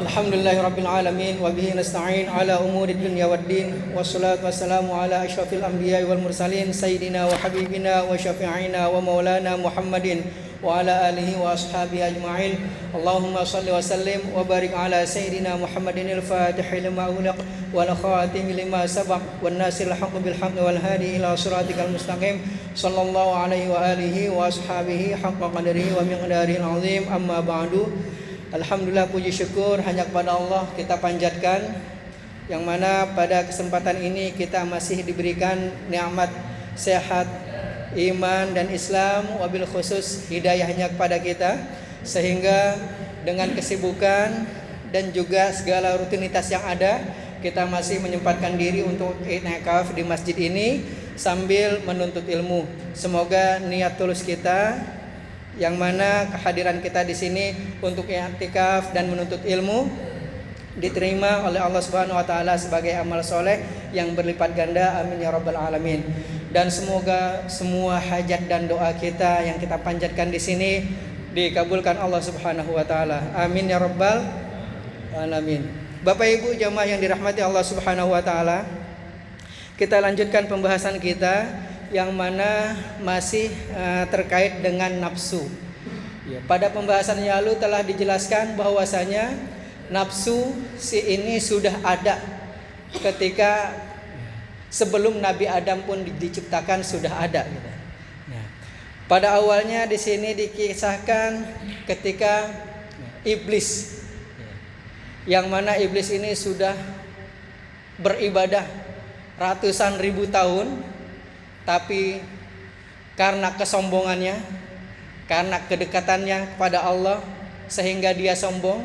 Alhamdulillahirabbil alamin wa bihi nasta'in ala umuri dunya waddin wassalatu wassalamu ala asyrafil anbiya'i wal mursalin sayyidina wa habibina wa syafi'ina wa maulana Muhammadin wa ala alihi wa ashabihi ajma'in. Allahumma salli wa sallim wa barik ala sayyidina Muhammadin al-fatihi lima ughliq wal khatimi lima sabaq wan nasiril haqqi bil haqqi wal hadi ila siratikal mustaqim sallallahu alaihi wa alihi wa ashabihi haqqa qadrihi wa miqdarihi al-azim. Amma ba'du. Alhamdulillah, puji syukur hanya kepada Allah kita panjatkan, yang mana pada kesempatan ini kita masih diberikan nikmat sehat, iman dan Islam, wabil khusus hidayahnya kepada kita, sehingga dengan kesibukan dan juga segala rutinitas yang ada, kita masih menyempatkan diri untuk i'tikaf di masjid ini sambil menuntut ilmu. Semoga niat tulus kita, yang mana kehadiran kita di sini untuk i'tikaf dan menuntut ilmu, diterima oleh Allah Subhanahu wa taala sebagai amal soleh yang berlipat ganda. Amin ya rabbal alamin. Dan semoga semua hajat dan doa kita yang kita panjatkan di sini dikabulkan Allah Subhanahu wa taala. Amin ya rabbal alamin. Bapak Ibu jamaah yang dirahmati Allah Subhanahu wa taala, kita lanjutkan pembahasan kita yang mana masih terkait dengan nafsu. Ya, pada pembahasan yang lalu telah dijelaskan bahwasanya nafsu si ini sudah ada ketika sebelum Nabi Adam pun diciptakan, sudah ada. Gitu. Nah, pada awalnya di sini dikisahkan ketika iblis, yang mana iblis ini sudah beribadah ratusan ribu tahun. Tapi karena kesombongannya, karena kedekatannya kepada Allah, sehingga dia sombong.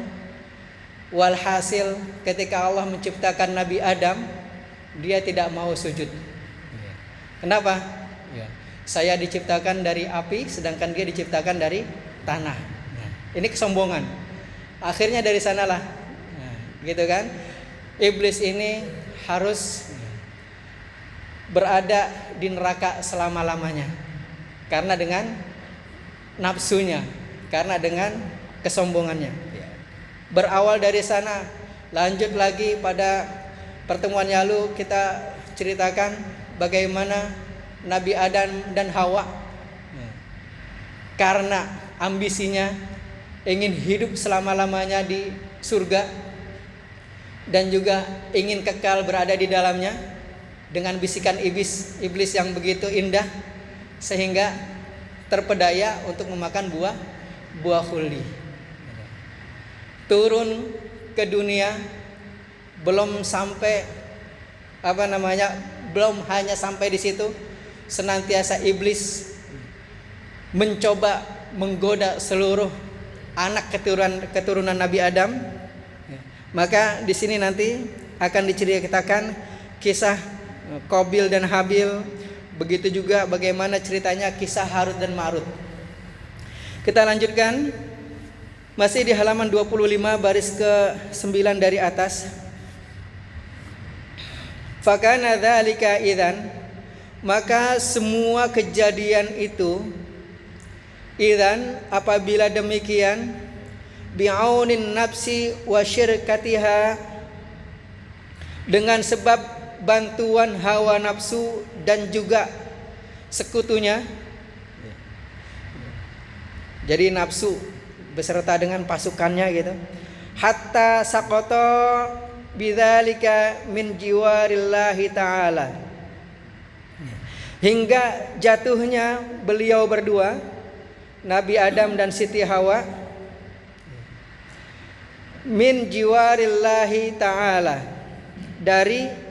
Walhasil ketika Allah menciptakan Nabi Adam, dia tidak mau sujud. Kenapa? Saya diciptakan dari api, sedangkan dia diciptakan dari tanah. Ini kesombongan. Akhirnya dari sanalah, gitu kan? Iblis ini harus berada di neraka selama-lamanya karena dengan nafsunya, karena dengan kesombongannya. Berawal dari sana, lanjut lagi pada pertemuan yang lalu kita ceritakan bagaimana Nabi Adam dan Hawa karena ambisinya ingin hidup selama-lamanya di surga dan juga ingin kekal berada di dalamnya, dengan bisikan iblis yang begitu indah, sehingga terpedaya untuk memakan buah khuldi. Turun ke dunia, belum sampai belum hanya sampai di situ, senantiasa iblis mencoba menggoda seluruh anak keturunan Nabi Adam. Maka di sini nanti akan diceritakan kisah Qabil dan Habil, begitu juga bagaimana ceritanya kisah Harut dan Marut. Kita lanjutkan masih di halaman 25 baris ke-9 dari atas. Fakana dzalika idzan, maka semua kejadian itu, idzan apabila demikian, bi'aunin nafsi wa syirkatiha, dengan sebab bantuan hawa nafsu dan juga sekutunya. Jadi nafsu beserta dengan pasukannya gitu. Hatta saqata bidzalika min jiwarillahi ta'ala, hingga jatuhnya beliau berdua, Nabi Adam dan Siti Hawa, min jiwarillahi ta'ala, dari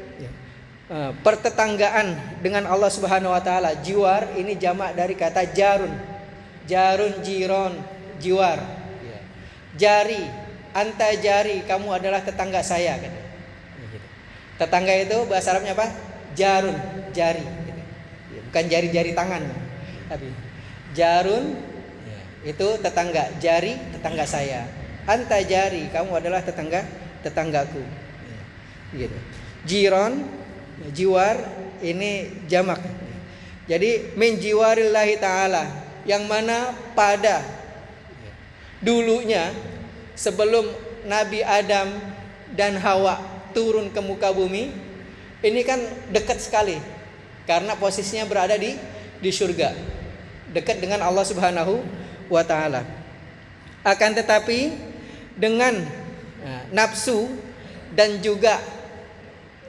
pertetanggaan dengan Allah Subhanahu wa taala. Jiwar ini jamak dari kata jarun. Jarun, jiron, jiwar. Jari, anta jari, kamu adalah tetangga saya. Tetangga itu bahasa Arabnya apa? Jarun, jari. Bukan jari-jari tangan, tapi jarun itu tetangga, jari tetangga saya. Anta jari, kamu adalah tetanggaku. Gitu. Jiron, jiwar ini jamak. Jadi min jiwarillahi ta'ala, yang mana pada dulunya sebelum Nabi Adam dan Hawa turun ke muka bumi, ini kan dekat sekali karena posisinya berada di surga, dekat dengan Allah Subhanahu wa taala. Akan tetapi dengan nafsu dan juga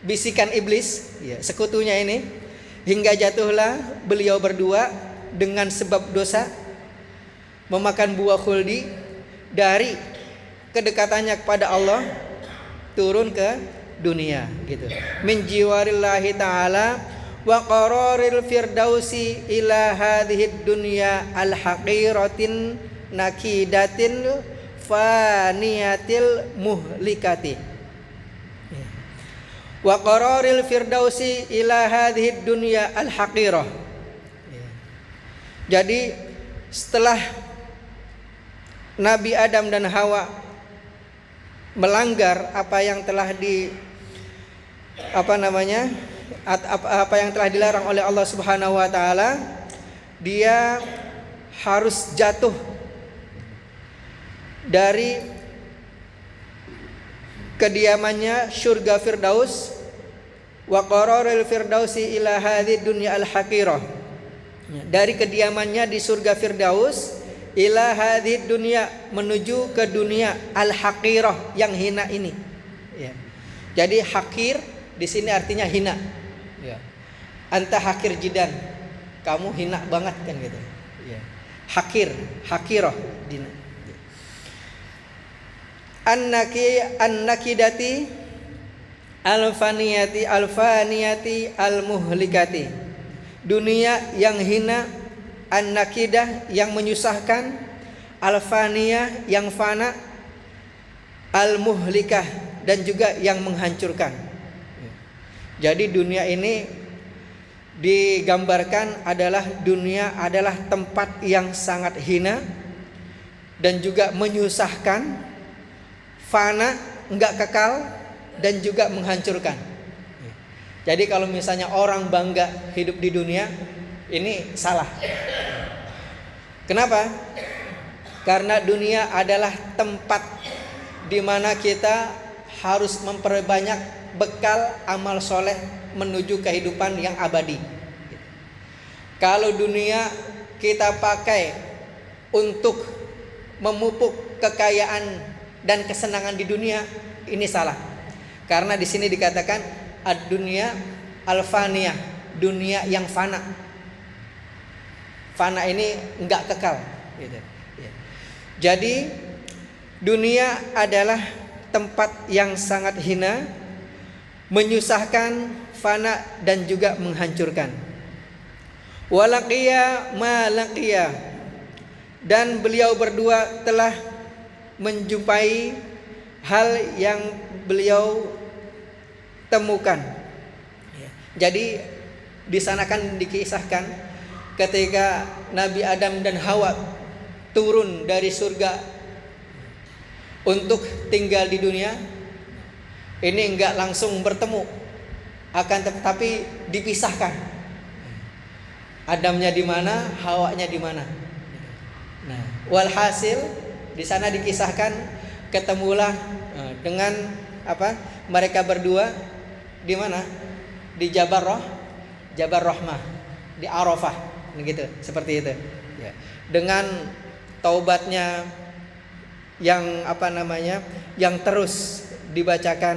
bisikan iblis, sekutunya ini, hingga jatuhlah beliau berdua dengan sebab dosa memakan buah khuldi. Dari kedekatannya kepada Allah turun ke dunia gitu. Min jiwarillahi ta'ala wa qararil firdausi ila hadhihi dunya al-haqiratin nakidatin faniyatil muhlikati. Wa qararil firdausi ila hadhihi dunya al-haqirah. Jadi setelah Nabi Adam dan Hawa melanggar apa yang telah apa yang telah dilarang oleh Allah Subhanahu wa taala, dia harus jatuh dari kediamannya surga Firdaus. Wa qararil firdausi ila hadhihi dunya al-haqirah. Dari kediamannya di surga Firdaus ila hadhihi dunya, menuju ke dunia al-haqirah yang hina ini. Ya. Jadi hakir di sini artinya hina. Ya. Anta hakir jidan, kamu hina banget kan gitu. Ya. Hakir, hakirah dina. An-nakidati al-faniyati al-muhlikati. Dunia yang hina, an-nakidah yang menyusahkan, al-faniyah yang fana, al-muhlikah dan juga yang menghancurkan. Jadi dunia ini digambarkan dunia adalah tempat yang sangat hina dan juga menyusahkan, fana, enggak kekal dan juga menghancurkan. Jadi kalau misalnya orang bangga hidup di dunia, ini salah. Kenapa? Karena dunia adalah tempat di mana kita harus memperbanyak bekal amal soleh menuju kehidupan yang abadi. Kalau dunia kita pakai untuk memupuk kekayaan dan kesenangan di dunia, ini salah. Karena di sini dikatakan ad-dunya al-faniyah, dunia yang fana. Fana ini enggak kekal gitu. Jadi dunia adalah tempat yang sangat hina, menyusahkan, fana dan juga menghancurkan. Walaqiya ma laqiya, dan beliau berdua telah menjumpai hal yang beliau temukan. Jadi di sana kan dikisahkan ketika Nabi Adam dan Hawa turun dari surga untuk tinggal di dunia, ini enggak langsung bertemu, akan tetapi dipisahkan. Adamnya di mana, Hawanya di mana. Nah, walhasil di sana dikisahkan ketemulah dengan mereka berdua di mana? Di Jabal Rahmah, di Arafah. Gitu, seperti itu. Ya. Dengan taubatnya yang yang terus dibacakan,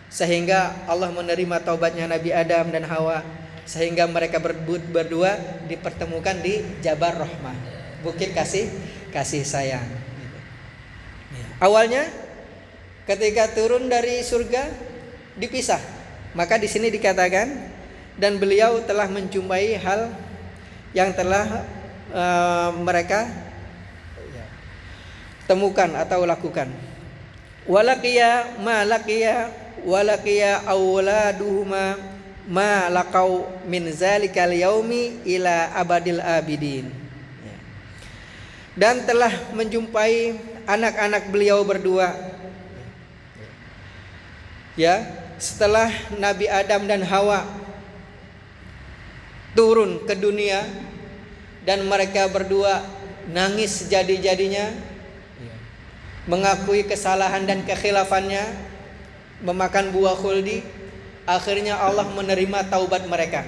sehingga Allah menerima taubatnya Nabi Adam dan Hawa, sehingga mereka berdua dipertemukan di Jabal Rahmah, bukit kasih sayang. Gitu. Ya. Awalnya ketika turun dari surga dipisah, maka di sini dikatakan dan beliau telah menjumpai hal yang telah mereka temukan atau lakukan. Walaqiya ma laqiya walaqiya auladuhuma ma laqau min zalikal yaumi ila abadil abidin. Dan telah menjumpai anak-anak beliau berdua. Ya, setelah Nabi Adam dan Hawa turun ke dunia dan mereka berdua nangis sejadi-jadinya, mengakui kesalahan dan kekhilafannya, memakan buah khuldi. Akhirnya Allah menerima taubat mereka.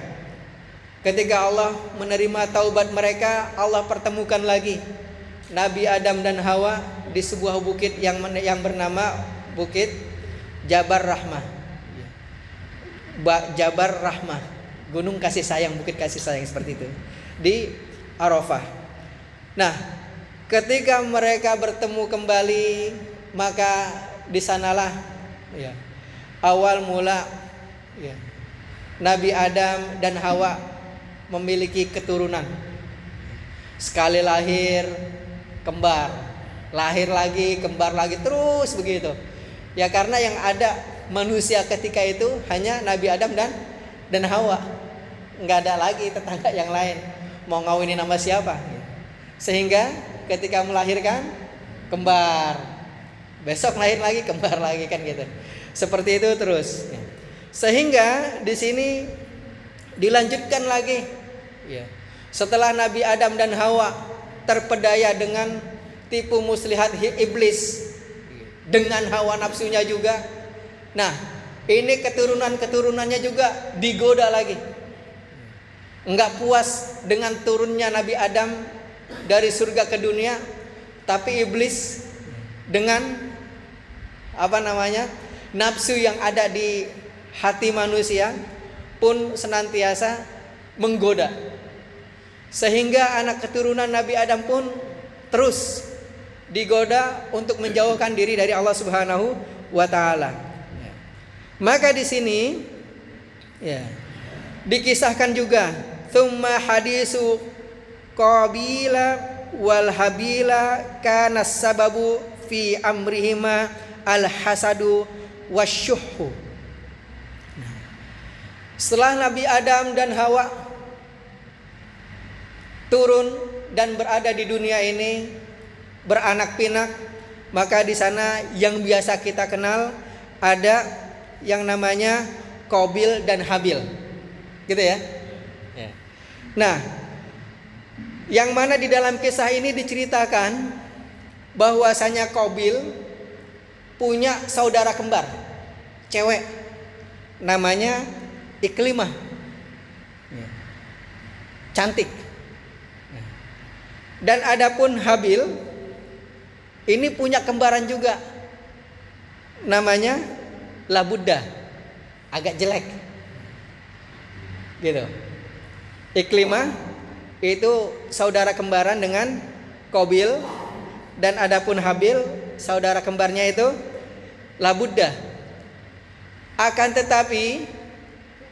Ketika Allah menerima taubat mereka, Allah pertemukan lagi Nabi Adam dan Hawa di sebuah bukit yang bernama Bukit Jabar Rahmah. Jabar Rahmah, gunung kasih sayang, bukit kasih sayang seperti itu, di Arafah. Nah, ketika mereka bertemu kembali, maka di sanalah awal mula Nabi Adam dan Hawa memiliki keturunan. Sekali lahir kembar, lahir lagi kembar lagi, terus begitu. Ya karena yang ada manusia ketika itu hanya Nabi Adam dan Hawa. Enggak ada lagi tetangga yang lain. Mau ngawinin nama siapa? Sehingga ketika melahirkan kembar, besok lahir lagi kembar lagi, kan gitu. Seperti itu terus. Sehingga di sini dilanjutkan lagi. Setelah Nabi Adam dan Hawa terpedaya dengan tipu muslihat iblis, dengan hawa nafsunya juga. Nah, ini keturunannya juga digoda lagi. Enggak puas dengan turunnya Nabi Adam dari surga ke dunia, tapi iblis dengan nafsu yang ada di hati manusia pun senantiasa menggoda. Sehingga anak keturunan Nabi Adam pun terus digoda untuk menjauhkan diri dari Allah Subhanahu wa taala. Maka di sini dikisahkan juga tsumma hadisu Qabila wal Habila kana sababu fi amrihima al-hasadu wasyuhhu. Setelah Nabi Adam dan Hawa turun dan berada di dunia ini, beranak pinak, maka di sana yang biasa kita kenal ada yang namanya Qabil dan Habil, gitu ya. Nah, yang mana di dalam kisah ini diceritakan bahwasanya Qabil punya saudara kembar cewek namanya Iklimah, cantik. Dan adapun Habil ini punya kembaran juga namanya Labudda, agak jelek gitu. Iklimah itu saudara kembaran dengan Qabil, dan adapun Habil saudara kembarnya itu Labudda. Akan tetapi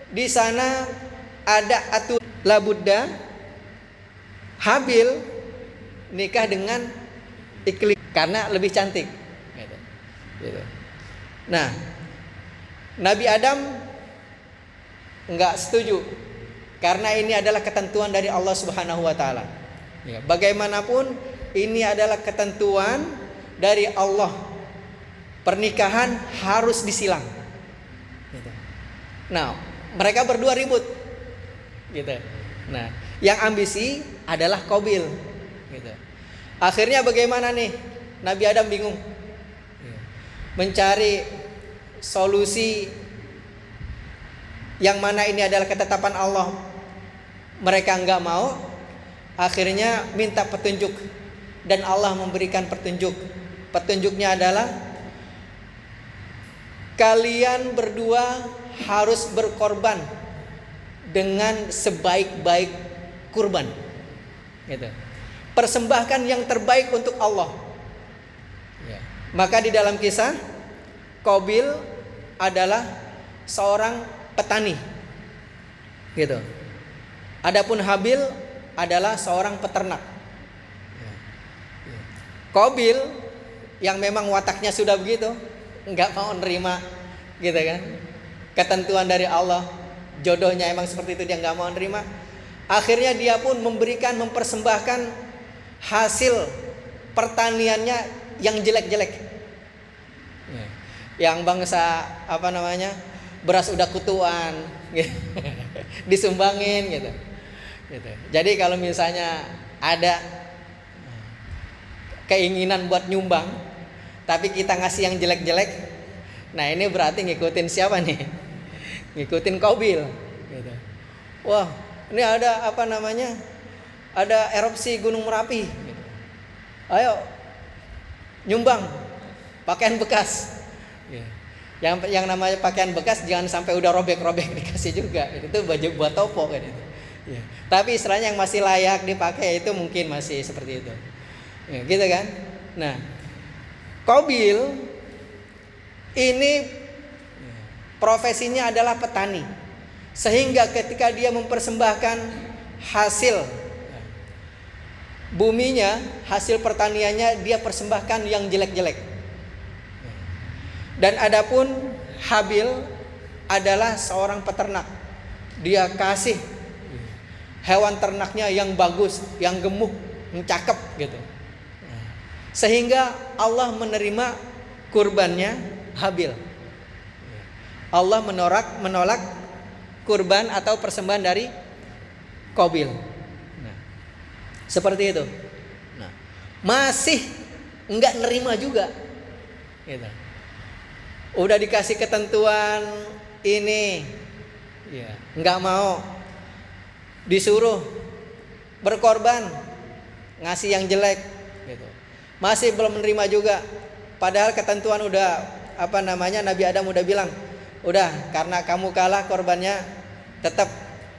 di sana ada aturan Labudda, Habil nikah dengan Iklimah karena lebih cantik. Gitu. Nah, Nabi Adam enggak setuju karena ini adalah ketentuan dari Allah Subhanahu wa taala. Bagaimanapun ini adalah ketentuan dari Allah. Pernikahan harus disilang. Gitu. Nah, mereka berdua ribut. Gitu. Nah, yang ambisi adalah Qabil. Gitu. Akhirnya bagaimana nih? Nabi Adam bingung. Mencari solusi yang mana ini adalah ketetapan Allah. Mereka enggak mau. Akhirnya minta petunjuk, dan Allah memberikan petunjuk. Petunjuknya adalah kalian berdua harus berkorban dengan sebaik-baik kurban. Gitu. Persembahkan yang terbaik untuk Allah. Maka di dalam kisah, Qabil adalah seorang petani, gitu. Adapun Habil adalah seorang peternak. Qabil yang memang wataknya sudah begitu, nggak mau nerima, gitu kan, ketentuan dari Allah, jodohnya emang seperti itu, dia nggak mau nerima. Akhirnya dia pun mempersembahkan hasil pertaniannya yang jelek-jelek, yang bangsa beras udah kutuan, gitu. Disumbangin, gitu. Jadi kalau misalnya ada keinginan buat nyumbang, tapi kita ngasih yang jelek-jelek. Nah ini berarti ngikutin siapa nih? Ngikutin Qabil. Gitu. Wah, ini ada apa namanya? Ada erupsi Gunung Merapi. Gitu. Ayo nyumbang pakaian bekas. Yang namanya pakaian bekas jangan sampai udah robek-robek dikasih juga. Itu baju buat topo kan itu. Ya. Tapi istilahnya yang masih layak dipakai itu mungkin masih seperti itu. Ya, gitu kan? Nah, Qabil ini profesinya adalah petani. Sehingga ketika dia mempersembahkan hasil buminya, hasil pertaniannya dia persembahkan yang jelek-jelek. Dan adapun Habil adalah seorang peternak. Dia kasih hewan ternaknya yang bagus, yang gemuk, yang cakep gitu. Sehingga Allah menerima kurbannya Habil. Allah menolak kurban atau persembahan dari Qabil. Seperti itu. Nah, masih enggak nerima juga. Gitu. Udah dikasih ketentuan ini, ya, enggak mau. Disuruh berkorban, ngasih yang jelek. Gitu. Masih belum menerima juga. Padahal ketentuan udah apa namanya Nabi Adam udah bilang, udah karena kamu kalah korbannya, tetap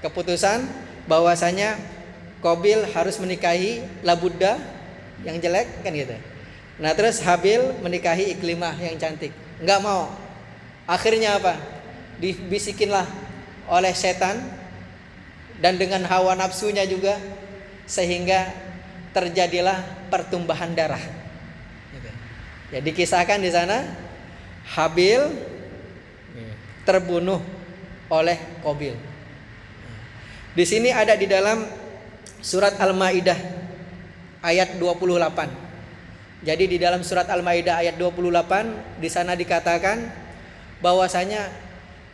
keputusan bahwasanya Qabil harus menikahi Labudda yang jelek kan gitu. Nah terus Habil menikahi Iklimah yang cantik. Enggak mau. Akhirnya apa? Dibisikinlah oleh setan dan dengan hawa nafsunya juga, sehingga terjadilah pertumbahan darah. Jadi kisahkan di sana Habil terbunuh oleh Qabil. Di sini ada di dalam surat Al-Maidah ayat 28. Jadi di dalam surat Al-Maidah ayat 28 di sana dikatakan bahwasanya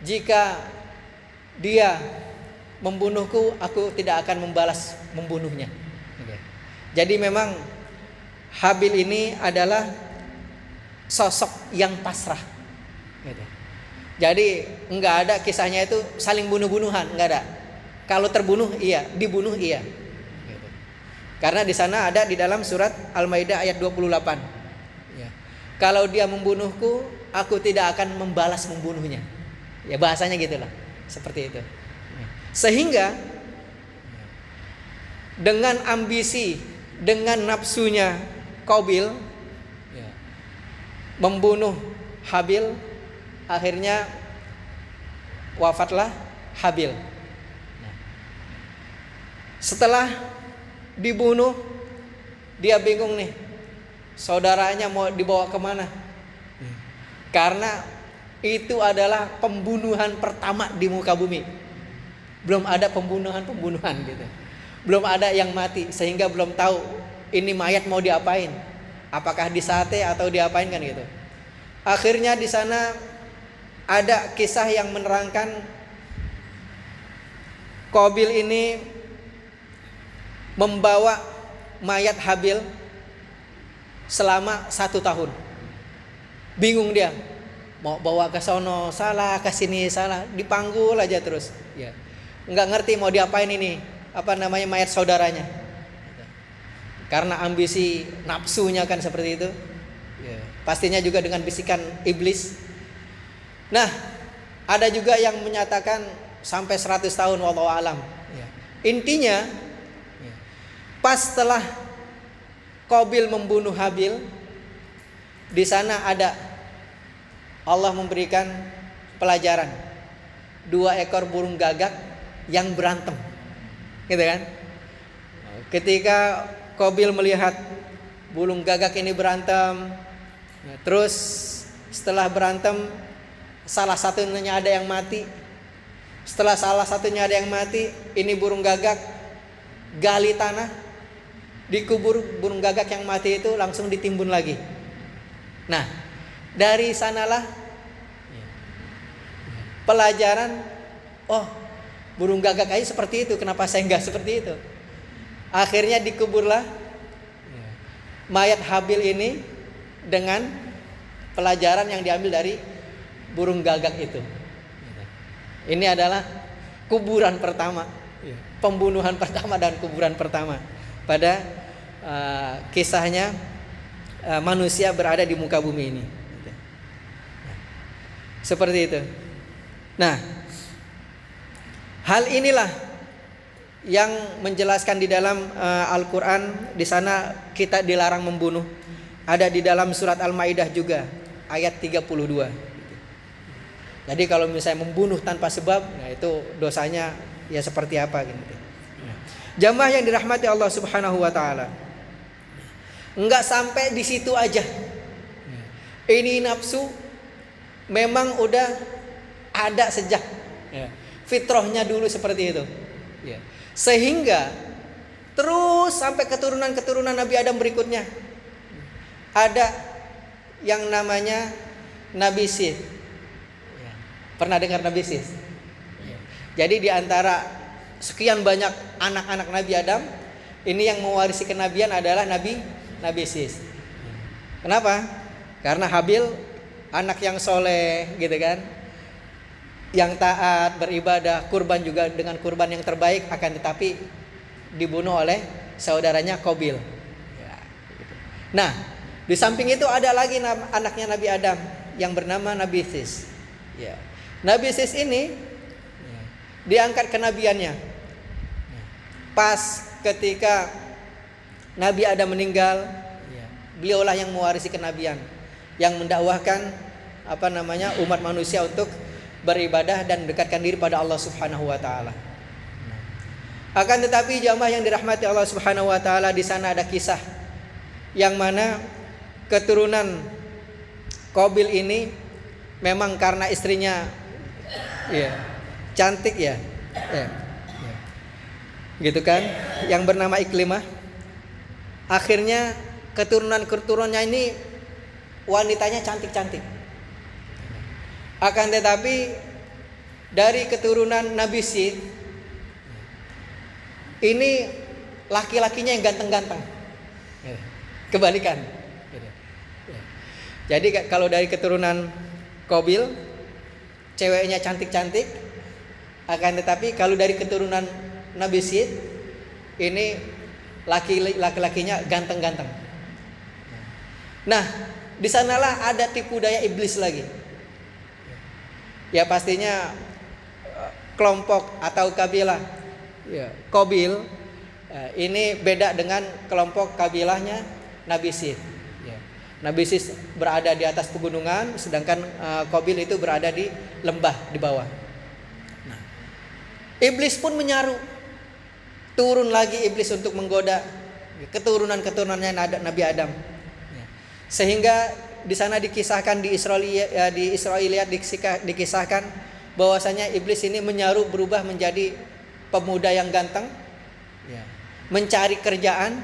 jika dia membunuhku, aku tidak akan membalas membunuhnya. Jadi memang Habil ini adalah sosok yang pasrah. Jadi enggak ada kisahnya itu saling bunuh-bunuhan, enggak ada. Kalau terbunuh iya, dibunuh iya. Karena di sana ada di dalam surat Al-Maidah ayat 28. Ya. Kalau dia membunuhku, aku tidak akan membalas membunuhnya. Ya bahasanya gitulah, seperti itu. Sehingga dengan ambisi, dengan nafsunya Qabil membunuh Habil, akhirnya wafatlah Habil. Setelah dibunuh, dia bingung nih, saudaranya mau dibawa kemana? Karena itu adalah pembunuhan pertama di muka bumi. Belum ada pembunuhan gitu. Belum ada yang mati, sehingga belum tahu ini mayat mau diapain. Apakah disate atau diapain kan gitu. Akhirnya di sana ada kisah yang menerangkan Qabil ini membawa mayat Habil selama 1 tahun. Bingung dia, mau bawa ke sono salah, ke sini salah, dipanggul aja terus. Ya, nggak ngerti mau diapain ini, apa namanya mayat saudaranya. Karena ambisi nafsunya kan seperti itu. Ya, pastinya juga dengan bisikan iblis. Nah, ada juga yang menyatakan sampai 100 tahun wallahu alam. Ya. Intinya pas setelah Qabil membunuh Habil, di sana ada Allah memberikan pelajaran 2 ekor burung gagak yang berantem, gitu kan? Ketika Qabil melihat burung gagak ini berantem, terus setelah berantem salah satunya ada yang mati. Setelah salah satunya ada yang mati, ini burung gagak gali tanah, dikubur burung gagak yang mati itu langsung ditimbun lagi. Nah, dari sanalah pelajaran, oh burung gagak aja seperti itu, kenapa saya enggak seperti itu? Akhirnya dikuburlah mayat Habil ini dengan pelajaran yang diambil dari burung gagak itu. Ini adalah kuburan pertama, pembunuhan pertama dan kuburan pertama pada kisahnya manusia berada di muka bumi ini. Seperti itu. Nah, hal inilah yang menjelaskan di dalam Al-Quran. Di sana kita dilarang membunuh. Ada di dalam surat Al-Maidah juga ayat 32. Jadi kalau misalnya membunuh tanpa sebab, nah itu dosanya ya seperti apa gitu. Jamaah yang dirahmati Allah Subhanahu wa taala. Enggak sampai di situ aja. Ini nafsu memang udah ada sejak fitrahnya dulu seperti itu. Sehingga terus sampai keturunan-keturunan Nabi Adam berikutnya ada yang namanya Nabi Sith. Pernah dengar Nabi Sith? Jadi di antara sekian banyak anak-anak Nabi Adam, ini yang mewarisi kenabian adalah Nabi Sith. Kenapa? Karena Habil anak yang soleh gitu kan, yang taat, beribadah, kurban juga dengan kurban yang terbaik, akan tetapi dibunuh oleh saudaranya Qabil. Nah, di samping itu ada lagi anaknya Nabi Adam yang bernama Nabi Sith. Nabi Sith ini diangkat kenabiannya pas ketika Nabi Adam meninggal. Beliaulah yang mewarisi kenabian, yang mendakwahkan umat manusia untuk beribadah dan mendekatkan diri pada Allah Subhanahu wa taala. Akan tetapi jamaah yang dirahmati Allah Subhanahu wa taala, di sana ada kisah yang mana keturunan Qabil ini memang karena istrinya cantik gitu kan, yang bernama Iklimah. Akhirnya keturunannya ini wanitanya cantik-cantik. Akan tetapi dari keturunan Nabi Sith ini laki-lakinya yang ganteng-ganteng. Kebalikan. Jadi kalau dari keturunan Qabil ceweknya cantik-cantik, akan tetapi kalau dari keturunan Nabi Sith ini laki-lakinya ganteng-ganteng. Nah, di sanalah ada tipu daya iblis lagi. Ya pastinya kelompok atau kabilah Qabil ini beda dengan kelompok kabilahnya Nabi Sith. Nabi Sith berada di atas pegunungan, sedangkan Qabil itu berada di lembah di bawah. Nah, iblis pun menyaru, turun lagi iblis untuk menggoda keturunan-keturunannya Nabi Adam. Sehingga di sana dikisahkan di Israiliyat dikisahkan bahwasanya iblis ini menyaru berubah menjadi pemuda yang ganteng, mencari kerjaan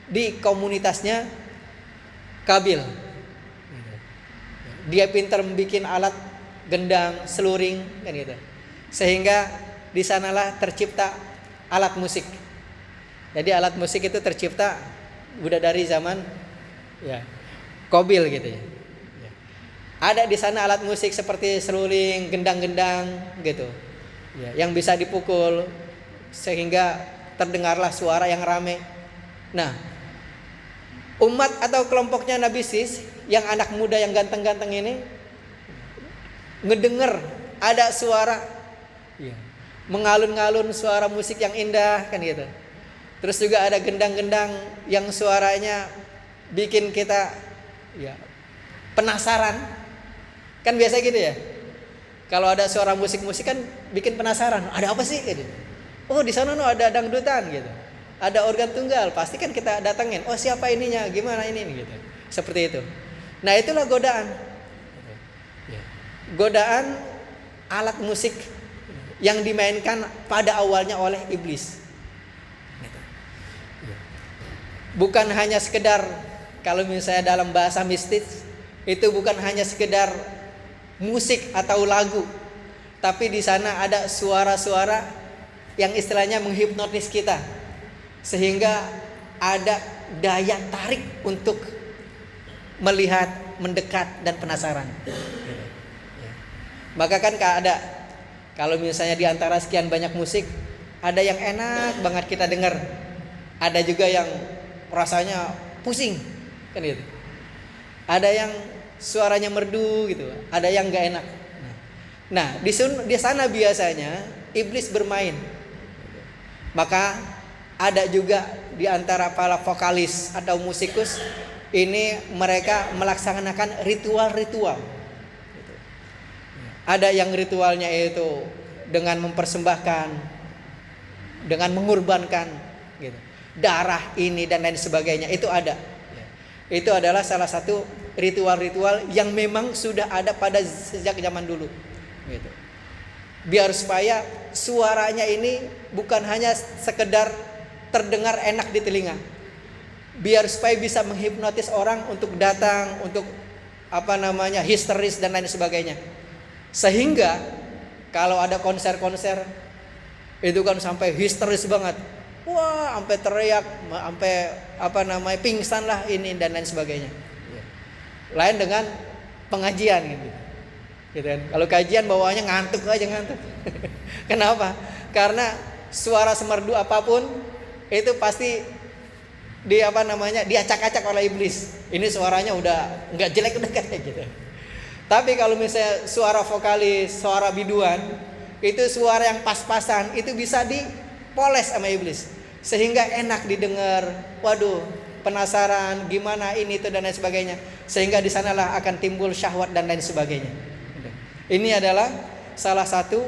di komunitasnya Qabil. Dia pintar membuat alat gendang, seluring kan gitu. Sehingga di sanalah tercipta alat musik. Jadi alat musik itu tercipta udah dari zaman Qabil gitu ya. Ada di sana alat musik seperti seluring, gendang-gendang gitu. Yang bisa dipukul sehingga terdengarlah suara yang rame. Nah, umat atau kelompoknya Nabi Sith yang anak muda yang ganteng-ganteng ini ngedenger ada suara mengalun-alun, suara musik yang indah kan gitu. Terus juga ada gendang-gendang yang suaranya bikin kita penasaran. Kan biasa gitu ya. Kalau ada suara musik-musik kan bikin penasaran, ada apa sih gitu. Oh, di sana ada dangdutan gitu. Ada organ tunggal, pasti kan kita datengin. Oh, siapa ininya? Gimana ini gitu. Seperti itu. Nah, itulah godaan. Godaan alat musik yang dimainkan pada awalnya oleh iblis. Bukan hanya sekedar, kalau misalnya dalam bahasa mistis, itu bukan hanya sekedar musik atau lagu, tapi di sana ada suara-suara yang istilahnya menghipnotis kita, sehingga ada daya tarik untuk melihat, mendekat dan penasaran. Maka kan kalau misalnya di antara sekian banyak musik, ada yang enak banget kita dengar, ada juga yang rasanya pusing, kan gitu. Ada yang suaranya merdu gitu, ada yang nggak enak. Nah, di sana biasanya iblis bermain. Maka ada juga di antara para vokalis atau musikus ini mereka melaksanakan ritual-ritual. Ada yang ritualnya itu dengan mempersembahkan, dengan mengorbankan gitu, darah ini dan lain sebagainya, itu ada. Itu adalah salah satu ritual-ritual yang memang sudah ada pada sejak zaman dulu gitu. Biar supaya suaranya ini bukan hanya sekedar terdengar enak di telinga, biar supaya bisa menghipnotis orang untuk datang, untuk histeris dan lain sebagainya. Sehingga kalau ada konser-konser itu kan sampai histeris banget, wah sampai teriak, sampai pingsan lah ini dan lain sebagainya. Lain dengan pengajian gitu kan. Kalau kajian bawaannya ngantuk aja. Kenapa? Karena suara semerdu apapun itu pasti diacak-acak oleh iblis. Ini suaranya udah nggak jelek, udah kayak gitu. Tapi kalau misalnya suara vokalis, suara biduan, itu suara yang pas-pasan, itu bisa dipoles sama iblis sehingga enak didengar. Waduh, penasaran gimana ini itu dan lain sebagainya, sehingga di sanalah akan timbul syahwat dan lain sebagainya. Ini adalah salah satu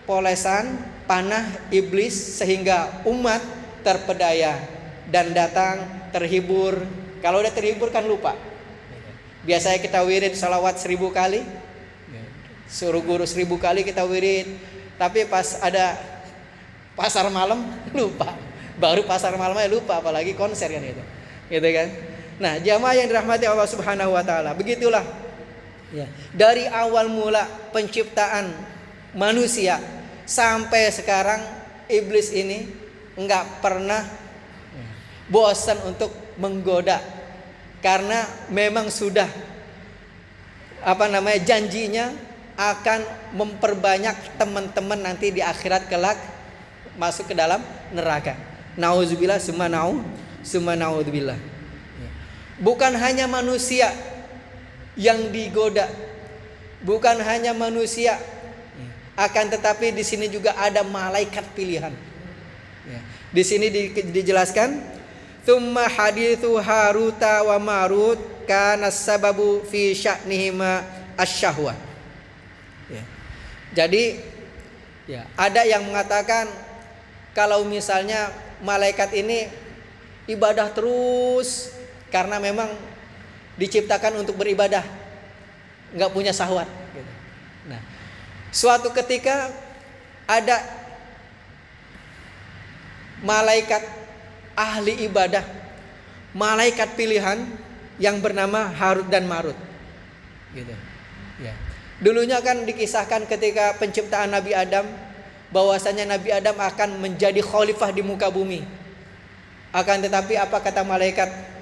polesan panah iblis sehingga umat terpedaya dan datang terhibur. Kalau udah terhibur kan lupa. Biasanya kita wirid salawat 1000 kali, suruh guru 1000 kali kita wirid, tapi pas ada pasar malam lupa. Baru pasar malamnya lupa, apalagi konser kan gitu kan. Nah, jamaah yang dirahmati Allah Subhanahu wa taala, begitulah ya. Dari awal mula penciptaan manusia sampai sekarang, iblis ini enggak pernah bosan untuk menggoda, karena memang sudah janjinya akan memperbanyak teman-teman nanti di akhirat kelak masuk ke dalam neraka. Nauzubillah summa naudzubillah. Bukan hanya manusia yang digoda, bukan hanya manusia, akan tetapi di sini juga ada malaikat pilihan. Di sini dijelaskan, tsumma haditsu Haruta wa Marut kana sababu fi sya'nihima asyahwah. Jadi ada yang mengatakan kalau misalnya malaikat ini ibadah terus karena memang diciptakan untuk beribadah, nggak punya syahwat. Nah, suatu ketika ada malaikat ahli ibadah, malaikat pilihan yang bernama Harut dan Marut. Gitu. Ya. Dulunya kan dikisahkan ketika penciptaan Nabi Adam, bahwasanya Nabi Adam akan menjadi khalifah di muka bumi. Akan tetapi apa kata malaikat?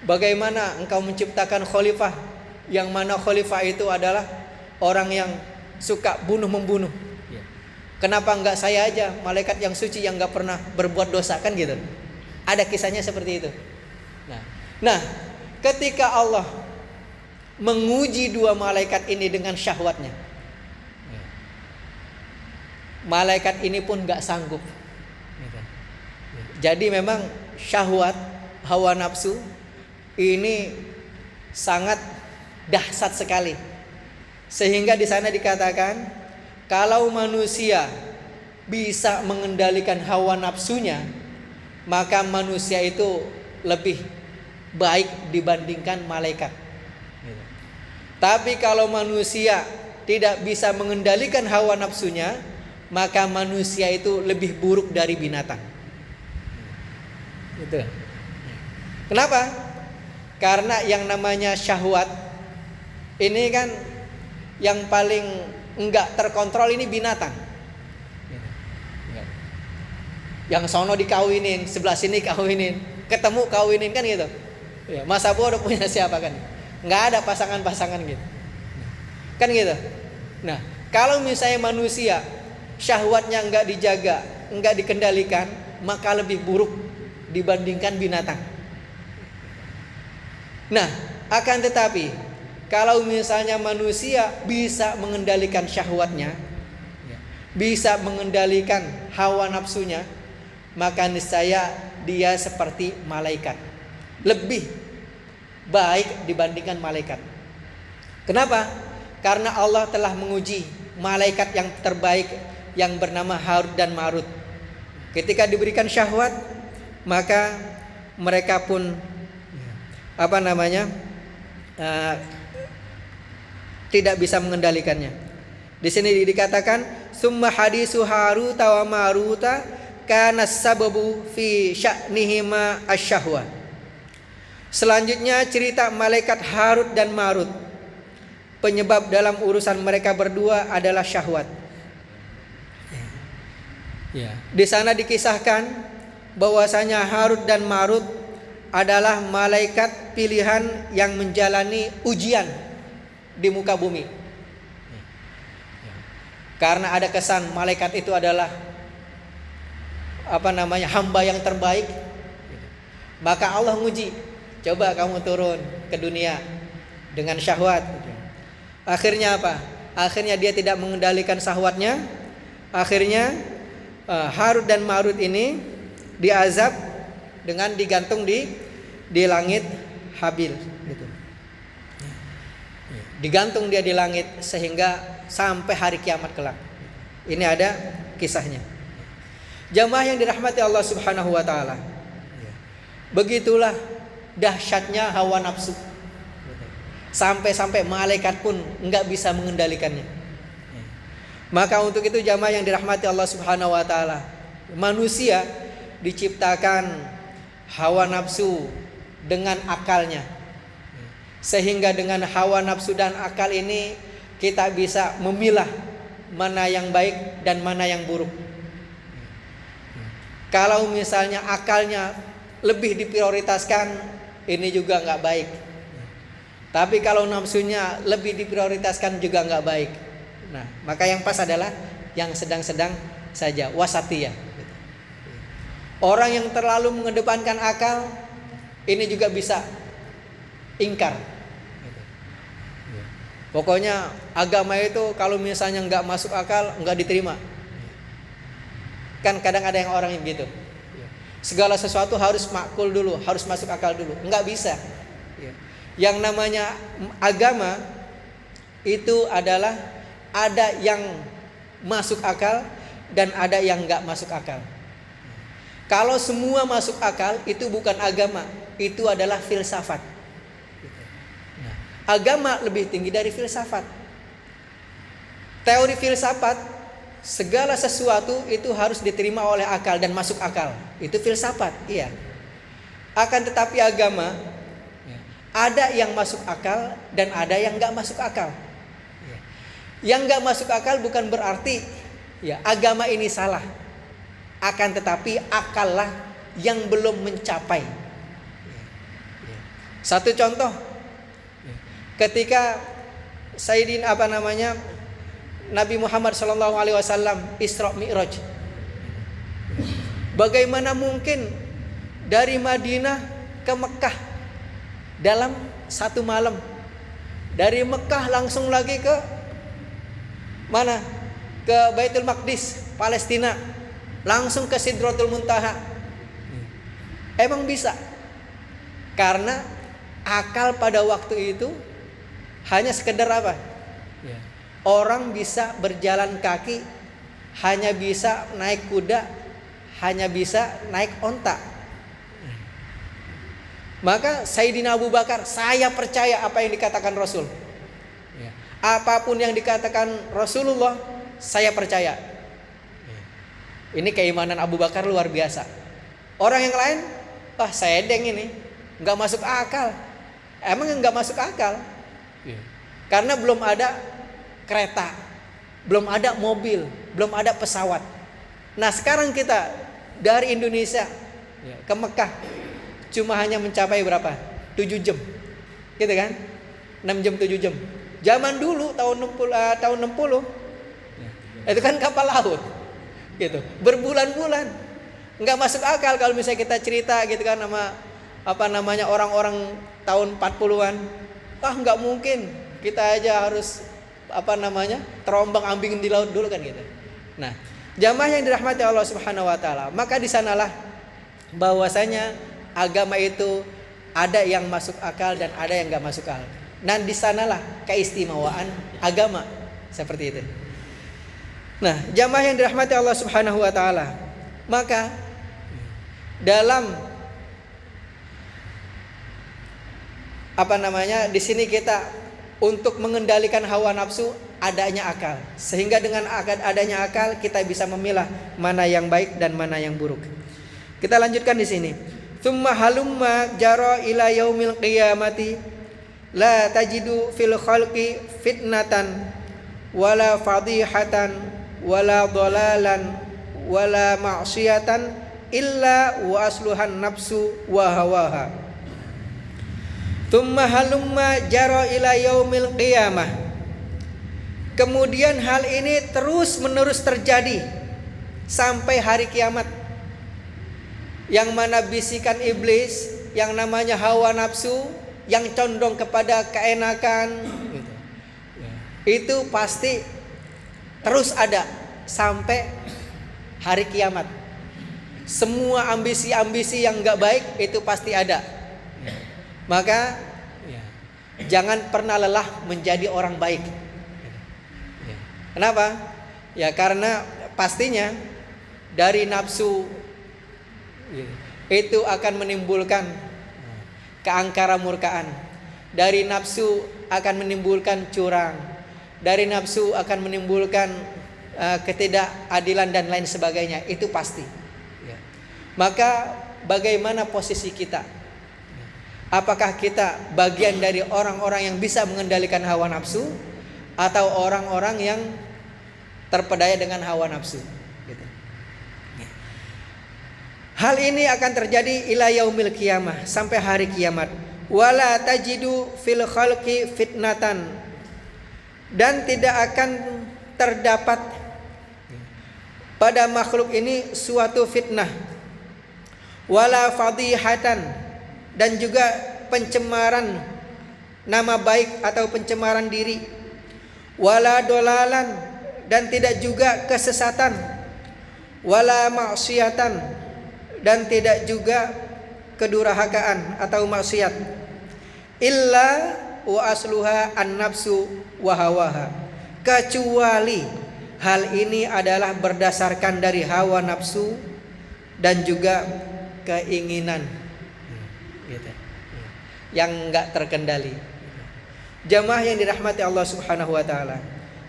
Bagaimana engkau menciptakan khalifah, yang mana khalifah itu adalah orang yang suka bunuh-membunuh? Kenapa enggak saya aja, malaikat yang suci yang enggak pernah berbuat dosa, kan gitu. Ada kisahnya seperti itu. Nah, ketika Allah menguji dua malaikat ini dengan syahwatnya, malaikat ini pun enggak sanggup. Jadi memang syahwat, hawa nafsu ini sangat dahsyat sekali. Sehingga di sana dikatakan, kalau manusia bisa mengendalikan hawa nafsunya, maka manusia itu lebih baik dibandingkan malaikat. Tapi kalau manusia tidak bisa mengendalikan hawa nafsunya, maka manusia itu lebih buruk dari binatang. Gitu. Kenapa? Karena yang namanya syahwat ini kan yang paling enggak terkontrol ini binatang. Yang sono dikawinin, sebelah sini kawinin, ketemu kawinin kan gitu. Masa bodoh punya siapa kan? nggak ada pasangan-pasangan gitu. Kan gitu. Nah, kalau misalnya manusia syahwatnya nggak dijaga, nggak dikendalikan, maka lebih buruk dibandingkan binatang. Nah, akan tetapi kalau misalnya manusia bisa mengendalikan syahwatnya, bisa mengendalikan hawa nafsunya, maka niscaya dia seperti malaikat, lebih baik dibandingkan malaikat. Kenapa? Karena Allah telah menguji malaikat yang terbaik yang bernama Harut dan Marut. Ketika diberikan syahwat, maka mereka pun tidak bisa mengendalikannya. Di sini dikatakan summa hadisu Haruta wa Maruta kana sababu fi sya'nihima asyahwa. Selanjutnya cerita malaikat Harut dan Marut. Penyebab dalam urusan mereka berdua adalah syahwat. Di sana dikisahkan bahwasanya Harut dan Marut adalah malaikat pilihan yang menjalani ujian di muka bumi. Karena ada kesan malaikat itu adalah hamba yang terbaik, maka Allah nguji, coba kamu turun ke dunia dengan syahwat. Akhirnya apa? Akhirnya dia tidak mengendalikan syahwatnya. Akhirnya Harut dan Marut ini diazab dengan digantung di langit Habil gitu. Digantung dia di langit sehingga sampai hari kiamat kelak. Ini ada kisahnya. Jamaah yang dirahmati Allah Subhanahu wa taala. Begitulah dahsyatnya hawa nafsu. Sampai-sampai malaikat pun enggak bisa mengendalikannya. Maka untuk itu jamaah yang dirahmati Allah Subhanahu wa taala, manusia diciptakan hawa nafsu dengan akalnya. Sehingga dengan hawa nafsu dan akal ini kita bisa memilah mana yang baik dan mana yang buruk. Kalau misalnya akalnya lebih diprioritaskan, ini juga nggak baik. Tapi kalau nafsunya lebih diprioritaskan juga nggak baik. Nah, maka yang pas adalah yang sedang-sedang saja, wasatiyah. Orang yang terlalu mengedepankan akal, ini juga bisa ingkar. Pokoknya agama itu kalau misalnya nggak masuk akal, nggak diterima. Kan kadang ada yang orang yang gitu. Segala sesuatu harus makul dulu, harus masuk akal dulu. Nggak bisa. Yang namanya agama itu adalah ada yang masuk akal dan ada yang nggak masuk akal. Kalau semua masuk akal itu bukan agama, itu adalah filsafat. Agama lebih tinggi dari filsafat. Teori filsafat, segala sesuatu itu harus diterima oleh akal dan masuk akal. Itu filsafat, iya. Akan tetapi agama ada yang masuk akal dan ada yang nggak masuk akal. Yang nggak masuk akal bukan berarti agama ini salah. Akan tetapi akal lah yang belum mencapai. Satu contoh, ketika Nabi Muhammad SAW Isra Mi'raj, bagaimana mungkin dari Madinah ke Mekah dalam satu malam, dari Mekah langsung lagi ke mana? Ke Baitul Maqdis, Palestina, langsung ke Sidratul Muntaha. Emang bisa? Karena akal pada waktu itu hanya sekedar apa? Orang bisa berjalan kaki, hanya bisa naik kuda, hanya bisa naik onta. Maka Sayyidina Abu Bakar, saya percaya apa yang dikatakan Rasul. Apapun yang dikatakan Rasulullah, saya percaya. Ini keimanan Abu Bakar luar biasa. Orang yang lain, saya deng ini, nggak masuk akal. Emang nggak masuk akal? Karena belum ada kereta, belum ada mobil, belum ada pesawat. Nah sekarang kita dari Indonesia ke Mekah cuma hanya mencapai berapa? 7 jam, gitu kan? 6 jam 7 jam. Zaman dulu tahun 60 itu kan kapal laut gitu, berbulan-bulan. Nggak masuk akal kalau misalnya kita cerita gitu kan sama orang-orang tahun 40-an. Nggak mungkin, kita aja harus terombang-ambing di laut dulu kan gitu. Nah, jamaah yang dirahmati Allah Subhanahu wa taala, maka di sanalah bahwasanya agama itu ada yang masuk akal dan ada yang nggak masuk akal. Dan di sanalah keistimewaan agama seperti itu. Nah, jamaah yang dirahmati Allah Subhanahu wa taala, maka dalam di sini kita untuk mengendalikan hawa nafsu adanya akal. Sehingga dengan adanya akal kita bisa memilah mana yang baik dan mana yang buruk. Kita lanjutkan di sini. Tsumma halumma jara ila yaumil qiyamati la tajidu fil khalqi fitnatan wala fadihatan wala dhalalan wala ma'siyatan illa wa asluhan nafsu wa hawaha. Tsumma halumma jara ila yaumil qiyamah. Kemudian hal ini terus menerus terjadi sampai hari kiamat. Yang mana bisikan iblis yang namanya hawa nafsu yang condong kepada keenakan itu pasti terus ada sampai hari kiamat. Semua ambisi-ambisi yang enggak baik itu pasti ada. Maka jangan pernah lelah menjadi orang baik. Kenapa? Ya karena pastinya dari nafsu itu akan menimbulkan keangkara murkaan. Dari nafsu akan menimbulkan curang. Dari nafsu akan menimbulkan ketidakadilan dan lain sebagainya. Itu pasti. Maka bagaimana posisi kita? Apakah kita bagian dari orang-orang yang bisa mengendalikan hawa nafsu, atau orang-orang yang terpedaya dengan hawa nafsu? Gitu. Hal ini akan terjadi ila yaumil qiyamah, sampai hari kiamat. Wala tajidu fil khalqi fitnatan, dan tidak akan terdapat pada makhluk ini suatu fitnah. Wala fadihatan, dan juga pencemaran nama baik atau pencemaran diri. Wala dolalan, dan tidak juga kesesatan. Wala maksiatan, dan tidak juga kedurhakaan atau maksiat. Illa wa asluha an-nafsu wa hawaha, kecuali hal ini adalah berdasarkan dari hawa nafsu dan juga keinginan gitu, yang enggak terkendali. Jamaah yang dirahmati Allah Subhanahu wa taala,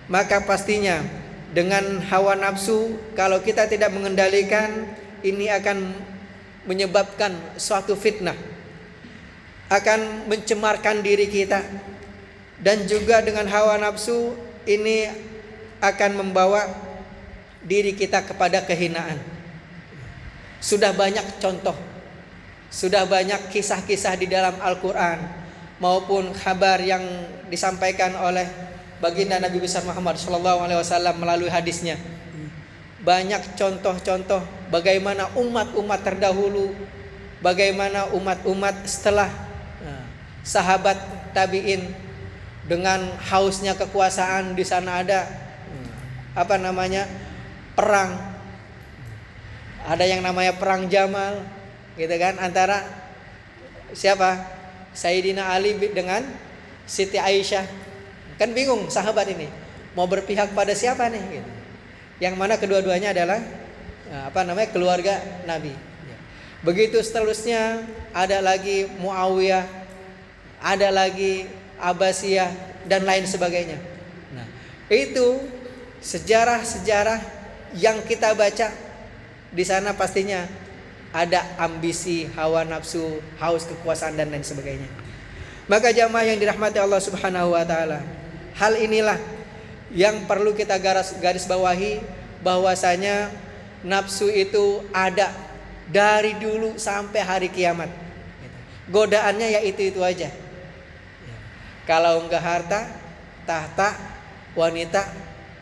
maka pastinya dengan hawa nafsu kalau kita tidak mengendalikan, ini akan menyebabkan suatu fitnah, akan mencemarkan diri kita. Dan juga dengan hawa nafsu ini akan membawa diri kita kepada kehinaan. Sudah banyak contoh, sudah banyak kisah-kisah di dalam Al-Quran maupun kabar yang disampaikan oleh baginda Nabi besar Muhammad SAW melalui hadisnya. Banyak contoh-contoh bagaimana umat-umat terdahulu, bagaimana umat-umat setelah sahabat tabi'in dengan hausnya kekuasaan. Di sana ada perang. Ada yang namanya perang Jamal, gitu kan, antara siapa? Sayyidina Ali dengan Siti Aisyah. Kan bingung sahabat ini mau berpihak pada siapa nih gitu. Yang mana kedua-duanya adalah keluarga Nabi. Begitu seterusnya ada lagi Muawiyah, ada lagi Abbasiyah dan lain sebagainya. Nah, itu sejarah-sejarah yang kita baca. Di sana pastinya ada ambisi, hawa nafsu, haus kekuasaan dan lain sebagainya. Maka jamaah yang dirahmati Allah Subhanahu wa taala, hal inilah yang perlu kita garis bawahi, bahwasanya nafsu itu ada dari dulu sampai hari kiamat. Godaannya ya itu aja. Kalau enggak harta, tahta, wanita,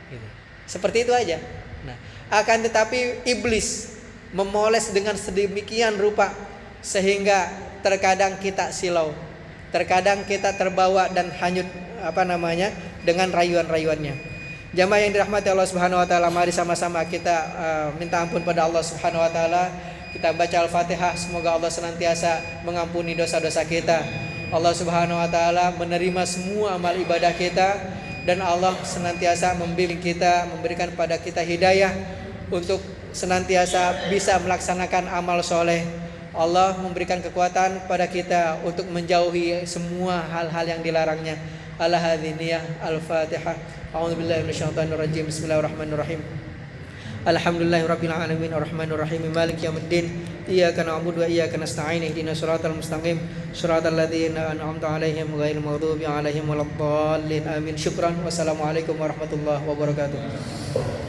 gitu. Seperti itu aja. Nah, akan tetapi iblis memoles dengan sedemikian rupa sehingga terkadang kita silau, terkadang kita terbawa dan hanyut dengan rayuan-rayuannya. Jamaah yang dirahmati Allah Subhanahu wa taala, mari sama-sama kita minta ampun pada Allah Subhanahu wa taala. Kita baca Al-Fatihah, semoga Allah senantiasa mengampuni dosa-dosa kita. Allah Subhanahu wa taala menerima semua amal ibadah kita dan Allah senantiasa membimbing kita, memberikan pada kita hidayah untuk senantiasa bisa melaksanakan amal soleh. Allah memberikan kekuatan pada kita untuk menjauhi semua hal-hal yang dilarangnya. Al-Hadiniyah, Al-Fatihah. A'udzubillahi minasyaitonirrajim. Bismillahirrahmanirrahim. Alhamdulillahirabbil alamin arrahmanir rahim maliki yaumiddin iyyaka na'budu wa iyyaka nasta'in ihdinas siratal mustaqim siratal ladzina an'amta 'alaihim ghairil maghdubi 'alaihim waladdallin amin. Syukran. Wassalamualaikum warahmatullahi wabarakatuh.